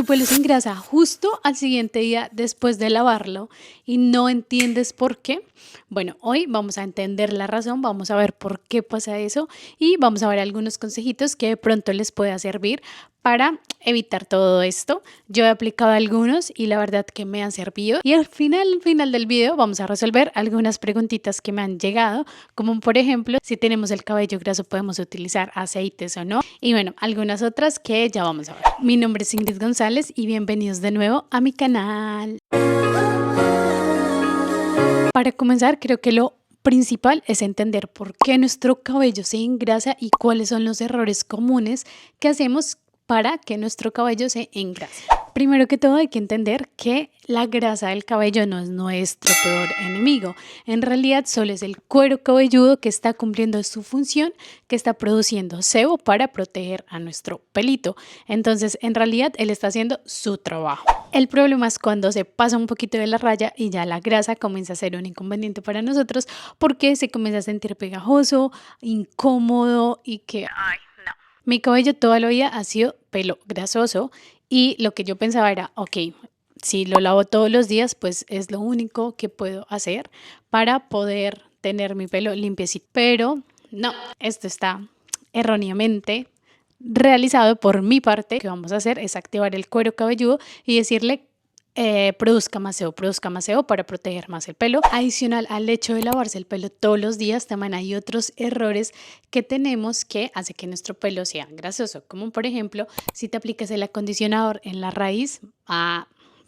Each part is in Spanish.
Tu pelo se engrasa justo al siguiente día después de lavarlo y no entiendes por qué. Bueno, hoy vamos a entender la razón, vamos a ver por qué pasa eso y vamos a ver algunos consejitos que de pronto les pueda servir para evitar todo esto. Yo he aplicado algunos y la verdad que me han servido. Y al final del video vamos a resolver algunas preguntitas que me han llegado, como por ejemplo, si tenemos el cabello graso podemos utilizar aceites o no. Y bueno, algunas otras que ya vamos a ver. Mi nombre es Ingrid González y bienvenidos de nuevo a mi canal. Para comenzar, creo que lo principal es entender por qué nuestro cabello se engrasa y cuáles son los errores comunes que hacemos para que nuestro cabello se engrase. Primero que todo hay que entender que la grasa del cabello no es nuestro peor enemigo. En realidad solo es el cuero cabelludo que está cumpliendo su función, que está produciendo sebo para proteger a nuestro pelito. Entonces en realidad él está haciendo su trabajo. El problema es cuando se pasa un poquito de la raya y ya la grasa comienza a ser un inconveniente para nosotros porque se comienza a sentir pegajoso, incómodo y que ay, no. Mi cabello toda la vida ha sido pelo grasoso y lo que yo pensaba era, ok, si lo lavo todos los días, pues es lo único que puedo hacer para poder tener mi pelo limpiecito. Pero no, esto está erróneamente realizado por mi parte. Lo que vamos a hacer es activar el cuero cabelludo y decirle produzca más sebo para proteger más el pelo. Adicional al hecho de lavarse el pelo todos los días, también hay otros errores que tenemos que hace que nuestro pelo sea grasoso, como por ejemplo, si te aplicas el acondicionador en la raíz,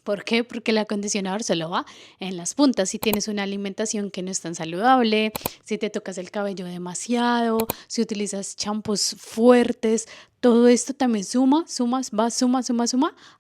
¿por qué? Porque el acondicionador solo va en las puntas. Si tienes una alimentación que no es tan saludable, si te tocas el cabello demasiado, si utilizas champús fuertes, todo esto también suma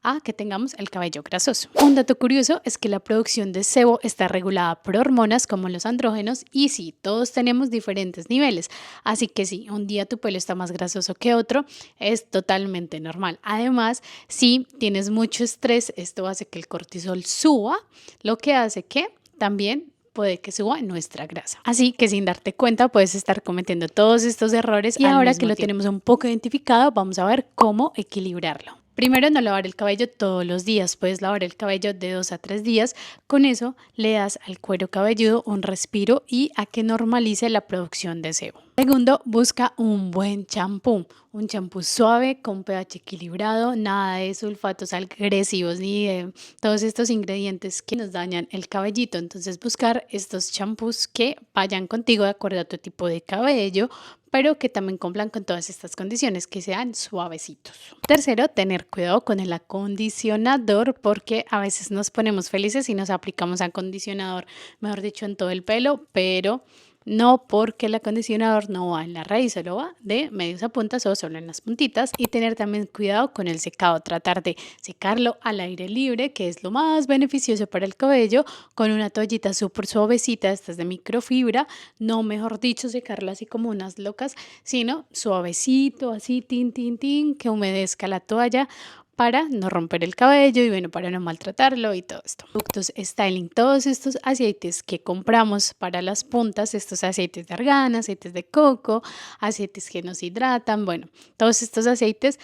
a que tengamos el cabello grasoso. Un dato curioso es que la producción de sebo está regulada por hormonas como los andrógenos y sí, todos tenemos diferentes niveles. Así que si un día tu pelo está más grasoso que otro, es totalmente normal. Además, si tienes mucho estrés, esto hace que el cortisol suba, lo que hace que también puede que suba nuestra grasa. Así que sin darte cuenta puedes estar cometiendo todos estos errores. Y ahora que lo tenemos un poco identificado, vamos a ver cómo equilibrarlo. Primero, no lavar el cabello todos los días. Puedes lavar el cabello de 2 a 3 días. Con eso le das al cuero cabelludo un respiro y a que normalice la producción de sebo. Segundo, busca un buen champú. Un champú suave, con pH equilibrado, nada de sulfatos agresivos ni de todos estos ingredientes que nos dañan el cabellito. Entonces buscar estos champús que vayan contigo de acuerdo a tu tipo de cabello, pero que también cumplan con todas estas condiciones, que sean suavecitos. Tercero, tener cuidado con el acondicionador porque a veces nos ponemos felices y nos aplicamos acondicionador, mejor dicho, en todo el pelo, pero no, porque el acondicionador no va en la raíz, solo va de medios a puntas o solo en las puntitas. Y tener también cuidado con el secado, tratar de secarlo al aire libre, que es lo más beneficioso para el cabello, con una toallita súper suavecita, estas de microfibra, no mejor dicho secarlo así como unas locas, sino suavecito, así tin, que humedezca la toalla para no romper el cabello y bueno, para no maltratarlo y todo esto. Productos styling, todos estos aceites que compramos para las puntas, estos aceites de argán, aceites de coco, aceites que nos hidratan, bueno, todos estos aceites,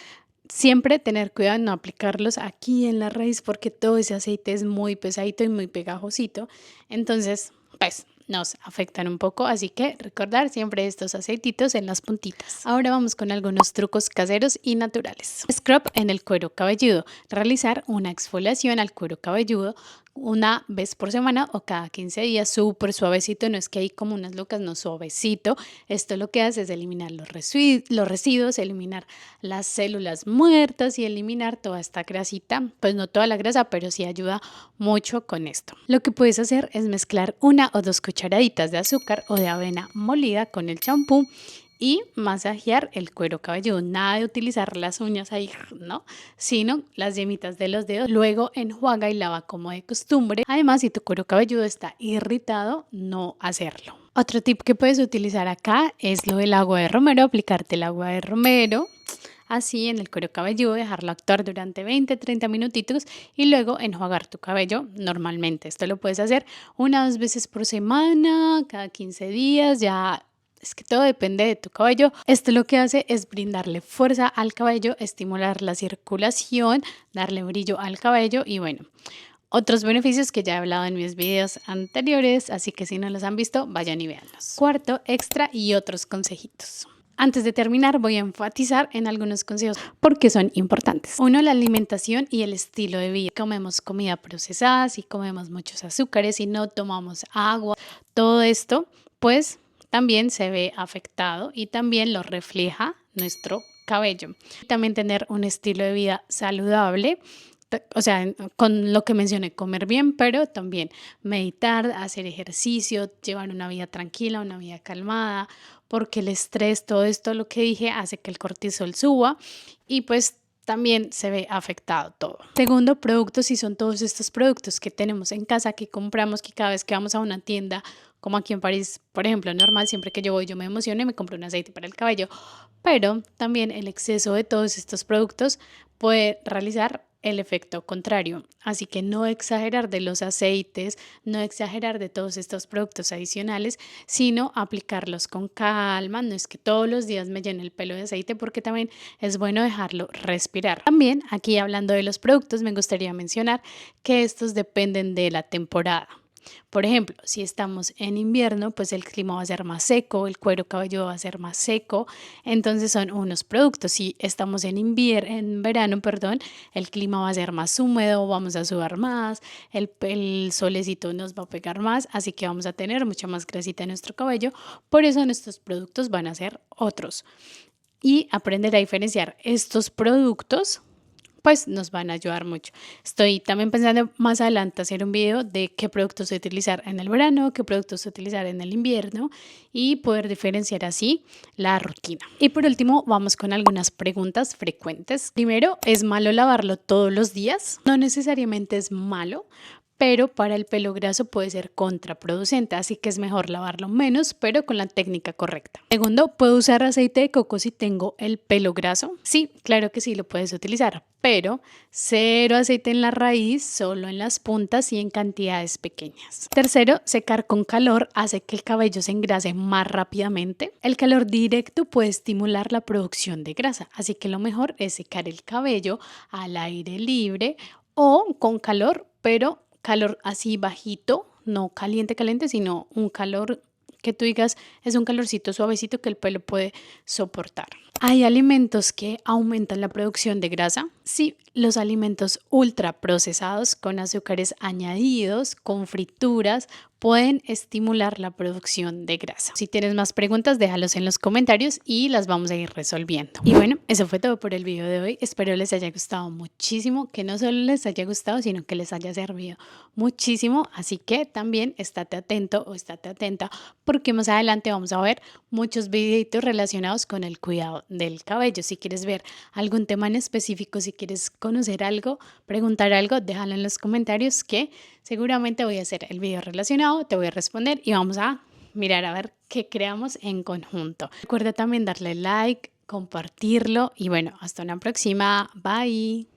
siempre tener cuidado en no aplicarlos aquí en la raíz porque todo ese aceite es muy pesadito y muy pegajosito, entonces pues nos afectan un poco, así que recordar siempre estos aceititos en las puntitas. Ahora vamos con algunos trucos caseros y naturales. Scrub en el cuero cabelludo. Realizar una exfoliación al cuero cabelludo una vez por semana o cada 15 días, súper suavecito, no es que hay como unas locas, no, suavecito. Esto lo que hace es eliminar los residuos, eliminar las células muertas y eliminar toda esta grasita, pues no toda la grasa, pero sí ayuda mucho con esto. Lo que puedes hacer es mezclar 1 o 2 cucharaditas de azúcar o de avena molida con el champú y masajear el cuero cabelludo. Nada de utilizar las uñas ahí, ¿no? Sino las yemitas de los dedos. Luego enjuaga y lava como de costumbre. Además, si tu cuero cabelludo está irritado, no hacerlo. Otro tip que puedes utilizar acá es lo del agua de romero. Aplicarte el agua de romero así en el cuero cabelludo, dejarlo actuar durante 20-30 minutitos y luego enjuagar tu cabello normalmente. Esto lo puedes hacer 1 o 2 veces por semana, cada 15 días, ya es que todo depende de tu cabello. Esto lo que hace es brindarle fuerza al cabello, estimular la circulación, darle brillo al cabello y bueno, otros beneficios que ya he hablado en mis videos anteriores, así que si no los han visto, vayan y véanlos. Cuarto, extra y otros consejitos. Antes de terminar, voy a enfatizar en algunos consejos porque son importantes. Uno, la alimentación y el estilo de vida. Comemos comida procesada, si comemos muchos azúcares, si no tomamos agua, todo esto, pues también se ve afectado y también lo refleja nuestro cabello. También tener un estilo de vida saludable. O sea, con lo que mencioné, comer bien, pero también meditar, hacer ejercicio, llevar una vida tranquila, una vida calmada, porque el estrés, todo esto, lo que dije, hace que el cortisol suba y pues también se ve afectado todo. Segundo, productos, y son todos estos productos que tenemos en casa, que compramos, que cada vez que vamos a una tienda, como aquí en París, por ejemplo, normal, siempre que yo voy, yo me emociono y me compro un aceite para el cabello, pero también el exceso de todos estos productos puede realizar el efecto contrario. Así que no exagerar de los aceites, no exagerar de todos estos productos adicionales, sino aplicarlos con calma. No es que todos los días me llene el pelo de aceite, porque también es bueno dejarlo respirar. También aquí, hablando de los productos, me gustaría mencionar que estos dependen de la temporada. Por ejemplo, si estamos en invierno, pues el clima va a ser más seco, el cuero cabelludo va a ser más seco, entonces son unos productos. Si estamos en verano, perdón, el clima va a ser más húmedo, vamos a sudar más, el solecito nos va a pegar más, así que vamos a tener mucha más grasita en nuestro cabello. Por eso nuestros productos van a ser otros. Y aprender a diferenciar estos productos pues nos van a ayudar mucho. Estoy también pensando más adelante hacer un video de qué productos utilizar en el verano, qué productos utilizar en el invierno y poder diferenciar así la rutina. Y por último, vamos con algunas preguntas frecuentes. Primero, ¿es malo lavarlo todos los días? No necesariamente es malo, pero para el pelo graso puede ser contraproducente, así que es mejor lavarlo menos, pero con la técnica correcta. Segundo, ¿puedo usar aceite de coco si tengo el pelo graso? Sí, claro que sí, lo puedes utilizar, pero cero aceite en la raíz, solo en las puntas y en cantidades pequeñas. Tercero, secar con calor hace que el cabello se engrase más rápidamente. El calor directo puede estimular la producción de grasa, así que lo mejor es secar el cabello al aire libre o con calor, pero calor así bajito, no caliente, caliente, sino un calor que tú digas es un calorcito suavecito que el pelo puede soportar. ¿Hay alimentos que aumentan la producción de grasa? Sí, los alimentos ultraprocesados con azúcares añadidos, con frituras, pueden estimular la producción de grasa. Si tienes más preguntas, déjalos en los comentarios y las vamos a ir resolviendo. Y bueno, eso fue todo por el video de hoy. Espero les haya gustado muchísimo, que no solo les haya gustado, sino que les haya servido muchísimo. Así que también estate atento o estate atenta, porque más adelante vamos a ver muchos videitos relacionados con el cuidado del cabello. Si quieres ver algún tema en específico, si quieres conocer algo, preguntar algo, déjalo en los comentarios que seguramente voy a hacer el video relacionado, te voy a responder y vamos a mirar a ver qué creamos en conjunto. Recuerda también darle like, compartirlo y bueno, hasta una próxima. Bye.